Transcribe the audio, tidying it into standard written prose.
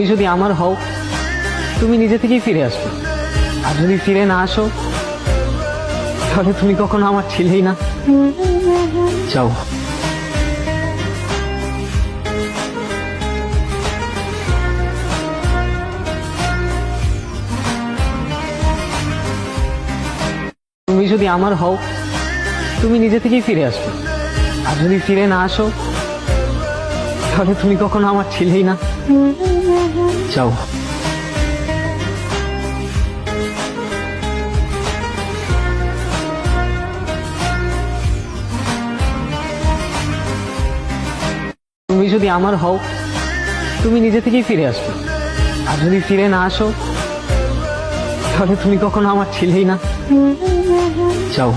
তুমি যদি আমার হও তুমি নিজে থেকেই ফিরে আসবে, আর যদি ফিরে না আসো তাহলে তুমি কখনো আমার ছিলেই না। যাও। তুমি যদি আমার হও তুমি নিজে থেকেই ফিরে আসবে, আর যদি ফিরে না আসো তাহলে তুমি কখনো আমার ছিলেই না। যাও। তুমি যদি আমার হও তুমি নিজে থেকেই ফিরে আসবে, আর যদি ফিরে না আসো তাহলে তুমি কখনো আমার ছিলেই না। যাও।